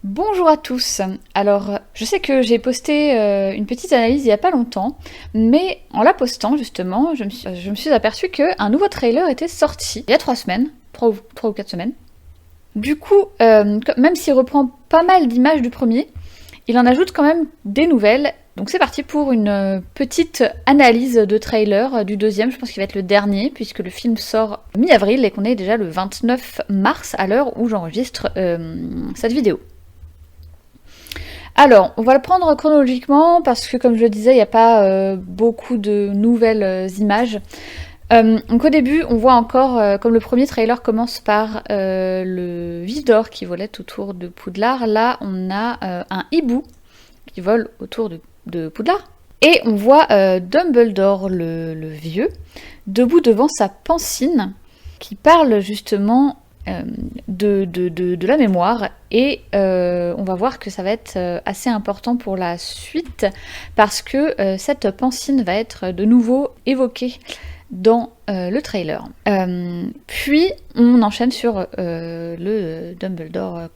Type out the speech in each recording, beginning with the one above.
Bonjour à tous. Alors, je sais que j'ai posté une petite analyse il y a pas longtemps, mais en la postant justement, je me suis aperçue qu'un nouveau trailer était sorti il y a 3 semaines, 3 ou 4 semaines. Du coup, même s'il reprend pas mal d'images du premier, il en ajoute quand même des nouvelles. Donc c'est parti pour une petite analyse de trailer du deuxième, je pense qu'il va être le dernier, puisque le film sort mi-avril et qu'on est déjà le 29 mars à l'heure où j'enregistre cette vidéo. Alors, on va le prendre chronologiquement parce que, comme je le disais, il n'y a pas beaucoup de nouvelles images. Donc au début, on voit encore, comme le premier trailer commence par le Vif-d'Or qui volait autour de Poudlard, là on a un hibou qui vole autour de Poudlard. Et on voit Dumbledore, le vieux, debout devant sa pancine, qui parle justement de la mémoire, et on va voir que ça va être assez important pour la suite parce que cette pancine va être de nouveau évoquée dans le trailer. Puis on enchaîne sur le Dumbledore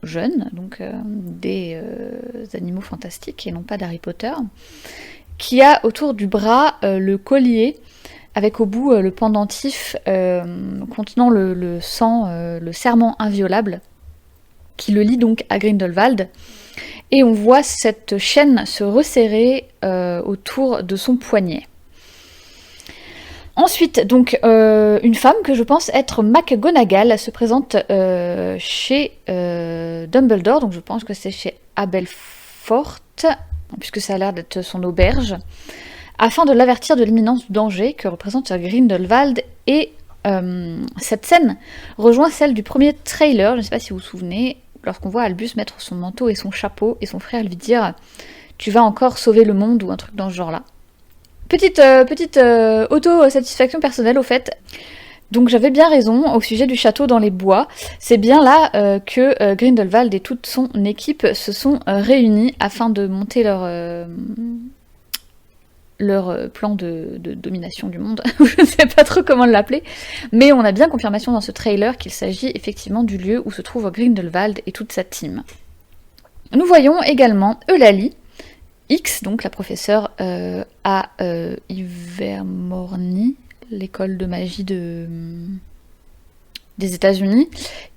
jeune, donc des animaux fantastiques et non pas d'Harry Potter, qui a autour du bras le collier avec au bout le pendentif contenant le sang, le serment inviolable, qui le lie donc à Grindelwald. Et on voit cette chaîne se resserrer autour de son poignet. Ensuite, donc, une femme que je pense être McGonagall se présente chez Dumbledore, donc je pense que c'est chez Aberforth, puisque ça a l'air d'être son auberge, afin de l'avertir de l'imminence du danger que représente Grindelwald. Et cette scène rejoint celle du premier trailer, je ne sais pas si vous vous souvenez, lorsqu'on voit Albus mettre son manteau et son chapeau, et son frère lui dire « Tu vas encore sauver le monde » ou un truc dans ce genre-là. Petite auto-satisfaction personnelle au fait. Donc j'avais bien raison au sujet du château dans les bois. C'est bien là que Grindelwald et toute son équipe se sont réunis afin de monter leur plan de domination du monde. Je ne sais pas trop comment l'appeler. Mais on a bien confirmation dans ce trailer qu'il s'agit effectivement du lieu où se trouve Grindelwald et toute sa team. Nous voyons également Eulalie, X, donc la professeure à Ilvermorny, l'école de magie des États-Unis,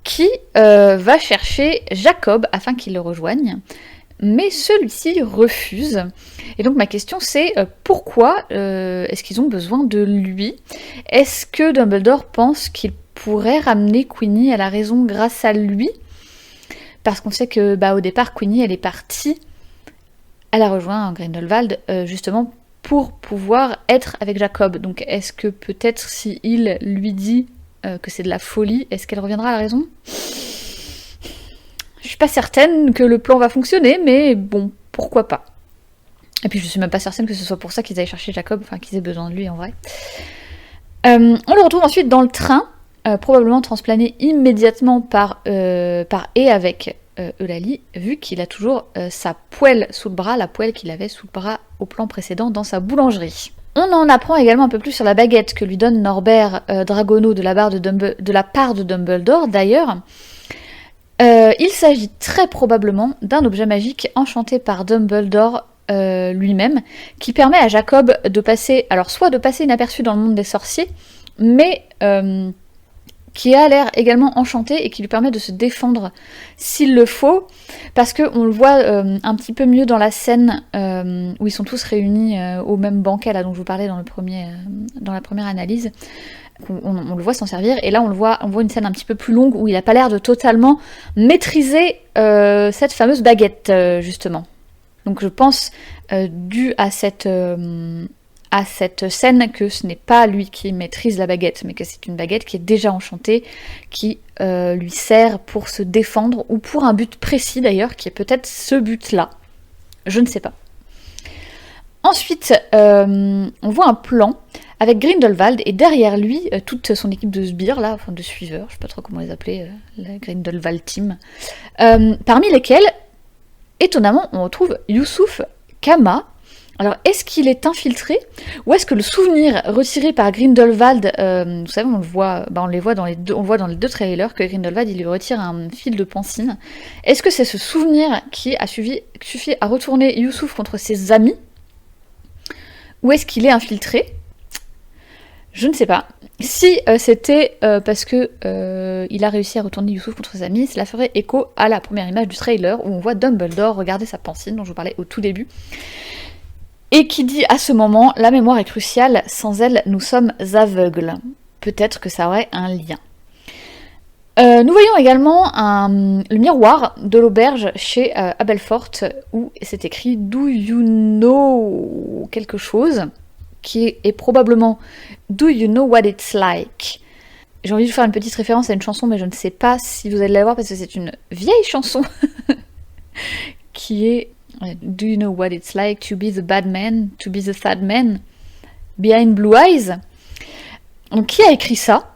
qui va chercher Jacob afin qu'il le rejoigne, mais celui-ci refuse. Et donc ma question c'est pourquoi est-ce qu'ils ont besoin de lui? Est-ce que Dumbledore pense qu'il pourrait ramener Queenie à la raison grâce à lui? Parce qu'on sait que au départ Queenie elle est partie. Elle a rejoint Grindelwald justement pour pouvoir être avec Jacob. Donc est-ce que peut-être si il lui dit que c'est de la folie, est-ce qu'elle reviendra à la raison? Je suis pas certaine que le plan va fonctionner, mais bon, pourquoi pas. Et puis je suis même pas certaine que ce soit pour ça qu'ils aillent chercher Jacob, enfin qu'ils aient besoin de lui en vrai. On le retrouve ensuite dans le train, probablement transplané immédiatement par et avec Eulalie, vu qu'il a toujours sa poêle sous le bras, la poêle qu'il avait sous le bras au plan précédent dans sa boulangerie. On en apprend également un peu plus sur la baguette que lui donne Norbert Dragono de la part de Dumbledore d'ailleurs. Il s'agit très probablement d'un objet magique enchanté par Dumbledore lui-même, qui permet à Jacob de passer, alors soit de passer inaperçu dans le monde des sorciers, mais qui a l'air également enchanté et qui lui permet de se défendre s'il le faut, parce qu'on le voit un petit peu mieux dans la scène où ils sont tous réunis au même banquet là dont je vous parlais dans la première analyse. On le voit s'en servir, et là on voit une scène un petit peu plus longue où il n'a pas l'air de totalement maîtriser cette fameuse baguette justement. Donc je pense dû à cette scène que ce n'est pas lui qui maîtrise la baguette, mais que c'est une baguette qui est déjà enchantée, qui lui sert pour se défendre, ou pour un but précis d'ailleurs, qui est peut-être ce but-là. Je ne sais pas. Ensuite, on voit un plan avec Grindelwald, et derrière lui, toute son équipe de sbires, là, enfin de suiveurs, je ne sais pas trop comment les appeler, la Grindelwald Team, parmi lesquels étonnamment, on retrouve Youssouf Kama. Alors, est-ce qu'il est infiltré, ou est-ce que le souvenir retiré par Grindelwald, vous savez, on le voit dans les deux trailers, que Grindelwald, il lui retire un fil de pancine. Est-ce que c'est ce souvenir qui a suffi à retourner Youssouf contre ses amis, ou est-ce qu'il est infiltré? Je ne sais pas. Si c'était parce que il a réussi à retourner Youssouf contre ses amis, cela ferait écho à la première image du trailer où on voit Dumbledore regarder sa pancine, dont je vous parlais au tout début. Et qui dit à ce moment, la mémoire est cruciale, sans elle, nous sommes aveugles. Peut-être que ça aurait un lien. Nous voyons également le miroir de l'auberge chez Aberforth, où c'est écrit « Do you know quelque chose ?» qui est probablement « Do you know what it's like ?» J'ai envie de faire une petite référence à une chanson, mais je ne sais pas si vous allez la voir, parce que c'est une vieille chanson qui est Do you know what it's like to be the bad man, to be the sad man, behind blue eyes? Donc, qui a écrit ça?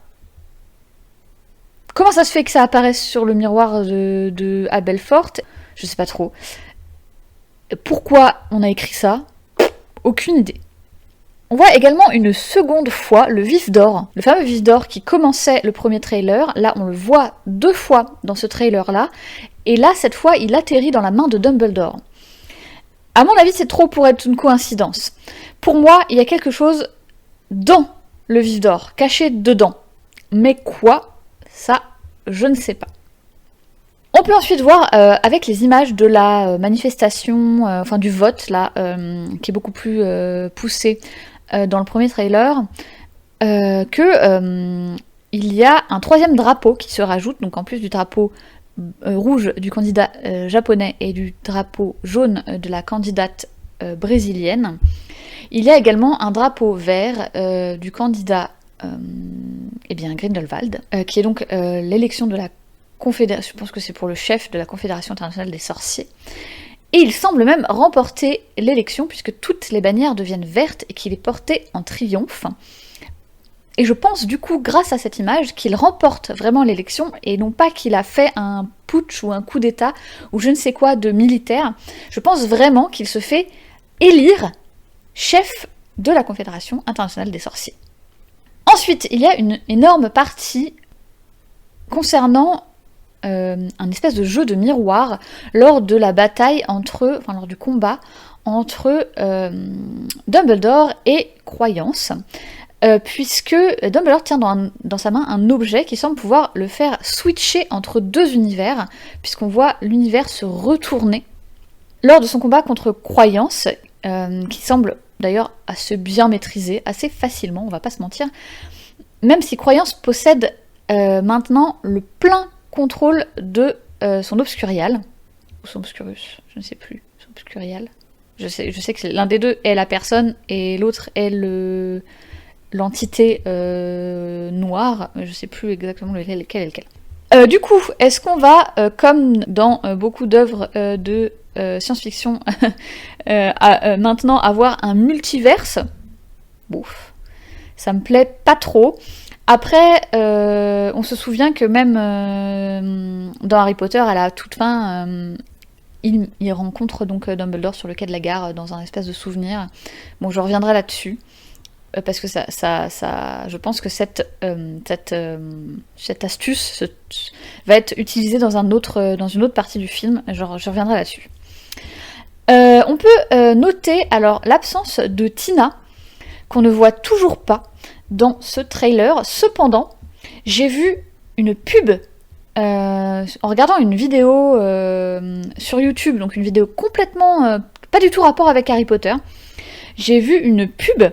Comment ça se fait que ça apparaisse sur le miroir de Aberforth? Je sais pas trop. Pourquoi on a écrit ça? Aucune idée. On voit également une seconde fois le vif d'or, le fameux vif d'or qui commençait le premier trailer. Là, on le voit 2 fois dans ce trailer-là. Et là, cette fois, il atterrit dans la main de Dumbledore. À mon avis, c'est trop pour être une coïncidence. Pour moi, il y a quelque chose dans le vif d'or, caché dedans. Mais quoi? Ça, je ne sais pas. On peut ensuite voir avec les images de la manifestation, enfin du vote, là, qui est beaucoup plus poussé dans le premier trailer, que il y a un 3e drapeau qui se rajoute, donc en plus du drapeau rouge du candidat japonais et du drapeau jaune de la candidate brésilienne. Il y a également un drapeau vert du candidat Grindelwald, qui est donc l'élection de la Confédération, je pense que c'est pour le chef de la Confédération internationale des sorciers. Et il semble même remporter l'élection, puisque toutes les bannières deviennent vertes et qu'il est porté en triomphe. Et je pense du coup, grâce à cette image, qu'il remporte vraiment l'élection et non pas qu'il a fait un putsch ou un coup d'état ou je ne sais quoi de militaire. Je pense vraiment qu'il se fait élire chef de la Confédération internationale des sorciers. Ensuite, il y a une énorme partie concernant un espèce de jeu de miroir lors de la bataille lors du combat entre Dumbledore et Croyance. Puisque Dumbledore tient dans sa main un objet qui semble pouvoir le faire switcher entre 2 univers, puisqu'on voit l'univers se retourner lors de son combat contre Croyance, qui semble d'ailleurs assez bien maîtriser, assez facilement, on va pas se mentir, même si Croyance possède maintenant le plein contrôle de son Obscurial, ou son Obscurus, je ne sais plus, son Obscurial. Je sais que l'un des deux est la personne et l'autre est l'entité noire, je sais plus exactement lequel est lequel. Du coup, est-ce qu'on va, comme dans beaucoup d'œuvres de science-fiction, maintenant avoir un multiverse? Bouf, ça me plaît pas trop. Après, on se souvient que même dans Harry Potter, à la toute fin, il rencontre donc Dumbledore sur le quai de la gare dans un espèce de souvenir. Bon, je reviendrai là-dessus. Parce que je pense que cette astuce va être utilisée dans une autre partie du film. Je reviendrai là-dessus. On peut noter alors l'absence de Tina, qu'on ne voit toujours pas dans ce trailer. Cependant, j'ai vu une pub en regardant une vidéo sur YouTube, donc une vidéo complètement pas du tout rapport avec Harry Potter. J'ai vu une pub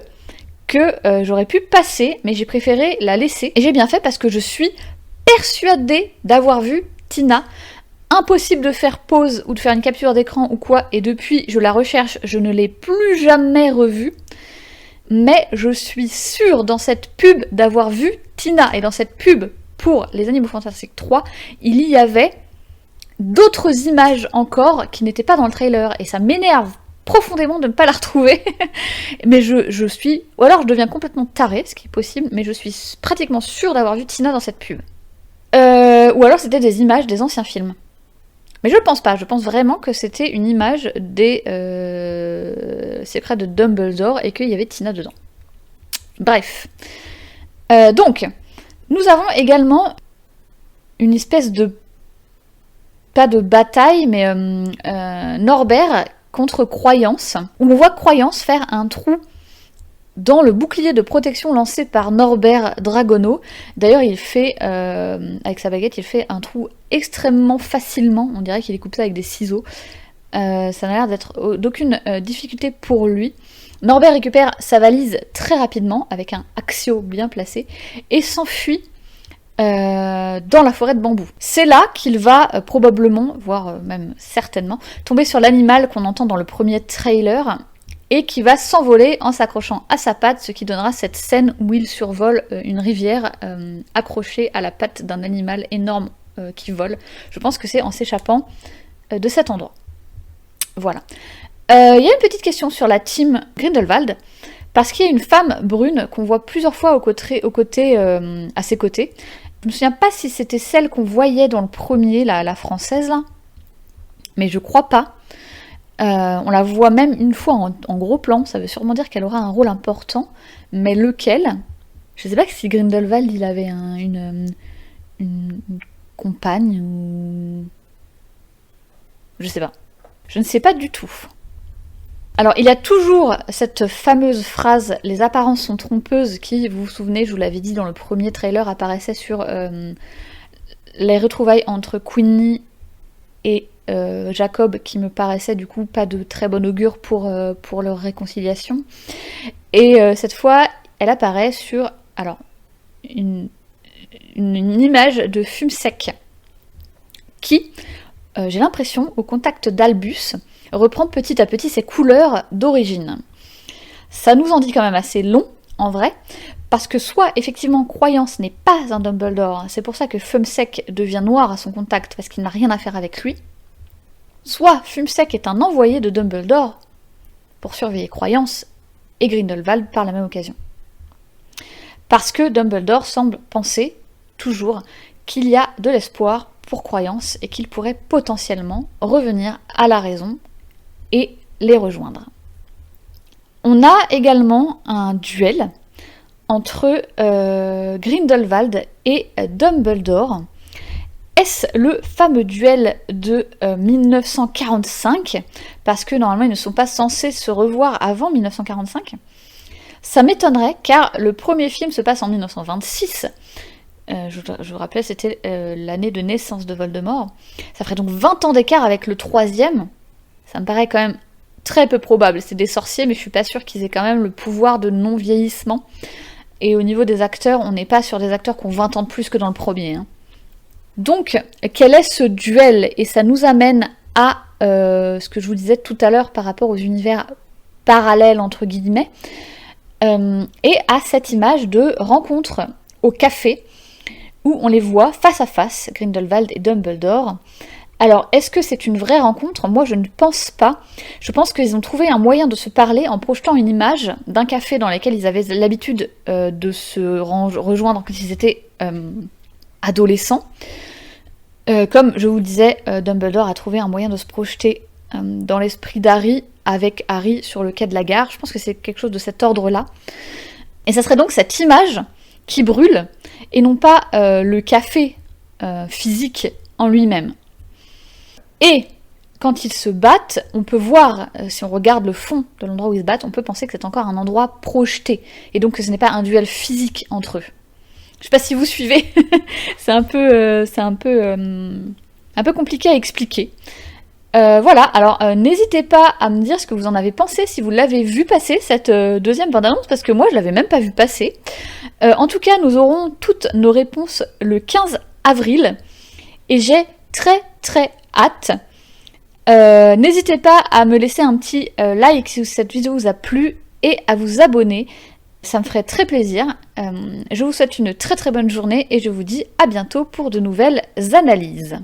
que j'aurais pu passer, mais j'ai préféré la laisser. Et j'ai bien fait parce que je suis persuadée d'avoir vu Tina. Impossible de faire pause ou de faire une capture d'écran ou quoi, et depuis je la recherche, je ne l'ai plus jamais revue. Mais je suis sûre dans cette pub d'avoir vu Tina. Et dans cette pub pour Les Animaux Fantastiques 3, il y avait d'autres images encore qui n'étaient pas dans le trailer. Et ça m'énerve profondément de ne pas la retrouver. Mais je suis... Ou alors je deviens complètement tarée, ce qui est possible, mais je suis pratiquement sûre d'avoir vu Tina dans cette pub. Ou alors c'était des images des anciens films. Mais je pense pas, je pense vraiment que c'était une image des secrets de Dumbledore et qu'il y avait Tina dedans. Bref. Donc, nous avons également une espèce de... pas de bataille, mais Norbert contre Croyance, où on voit Croyance faire un trou dans le bouclier de protection lancé par Norbert Dragono. D'ailleurs, il fait, avec sa baguette, il fait un trou extrêmement facilement. On dirait qu'il découpe ça avec des ciseaux. Ça n'a l'air d'être d'aucune difficulté pour lui. Norbert récupère sa valise très rapidement, avec un Accio bien placé, et s'enfuit dans la forêt de bambou. C'est là qu'il va probablement, voire même certainement, tomber sur l'animal qu'on entend dans le premier trailer, et qui va s'envoler en s'accrochant à sa patte, ce qui donnera cette scène où il survole une rivière accrochée à la patte d'un animal énorme qui vole. Je pense que c'est en s'échappant de cet endroit. Voilà. Il y a une petite question sur la team Grindelwald, parce qu'il y a une femme brune qu'on voit plusieurs fois à ses côtés. Je me souviens pas si c'était celle qu'on voyait dans le premier, la française là, mais je crois pas. On la voit même une fois en gros plan, ça veut sûrement dire qu'elle aura un rôle important, mais lequel? Je sais pas si Grindelwald il avait une compagne ou... Je sais pas. Je ne sais pas du tout. Alors il y a toujours cette fameuse phrase « les apparences sont trompeuses » qui, vous vous souvenez, je vous l'avais dit dans le premier trailer, apparaissait sur les retrouvailles entre Queenie et Jacob, qui me paraissait du coup pas de très bon augure pour leur réconciliation. Et cette fois, elle apparaît sur une image de fume sec qui, j'ai l'impression, au contact d'Albus, reprend petit à petit ses couleurs d'origine. Ça nous en dit quand même assez long, en vrai, parce que soit effectivement Croyance n'est pas un Dumbledore, c'est pour ça que Fumsec devient noir à son contact, parce qu'il n'a rien à faire avec lui, soit Fumsec est un envoyé de Dumbledore pour surveiller Croyance et Grindelwald par la même occasion. Parce que Dumbledore semble penser, toujours, qu'il y a de l'espoir pour Croyance et qu'il pourrait potentiellement revenir à la raison et les rejoindre. On a également un duel entre Grindelwald et Dumbledore. Est-ce le fameux duel de 1945? Parce que normalement ils ne sont pas censés se revoir avant 1945. Ça m'étonnerait car le premier film se passe en 1926. Je vous rappelle, c'était l'année de naissance de Voldemort. Ça ferait donc 20 ans d'écart avec le troisième. Ça me paraît quand même très peu probable. C'est des sorciers, mais je suis pas sûre qu'ils aient quand même le pouvoir de non-vieillissement. Et au niveau des acteurs, on n'est pas sur des acteurs qui ont 20 ans de plus que dans le premier. Hein. Donc, quel est ce duel? Et ça nous amène à ce que je vous disais tout à l'heure par rapport aux univers parallèles, entre guillemets, et à cette image de rencontre au café, où on les voit face à face, Grindelwald et Dumbledore. Alors, est-ce que c'est une vraie rencontre? Moi, je ne pense pas. Je pense qu'ils ont trouvé un moyen de se parler en projetant une image d'un café dans lequel ils avaient l'habitude de se rejoindre quand ils étaient adolescents. Comme je vous disais, Dumbledore a trouvé un moyen de se projeter dans l'esprit d'Harry, avec Harry sur le quai de la gare. Je pense que c'est quelque chose de cet ordre-là. Et ça serait donc cette image qui brûle, et non pas le café physique en lui-même. Et quand ils se battent, on peut voir, si on regarde le fond de l'endroit où ils se battent, on peut penser que c'est encore un endroit projeté, et donc que ce n'est pas un duel physique entre eux. Je sais pas si vous suivez, c'est un peu compliqué à expliquer. Voilà, alors n'hésitez pas à me dire ce que vous en avez pensé, si vous l'avez vu passer, cette deuxième bande-annonce, parce que moi je l'avais même pas vu passer. En tout cas, nous aurons toutes nos réponses le 15 avril, et j'ai très très hâte. N'hésitez pas à me laisser un petit like si cette vidéo vous a plu, et à vous abonner, ça me ferait très plaisir. Je vous souhaite une très très bonne journée, et je vous dis à bientôt pour de nouvelles analyses.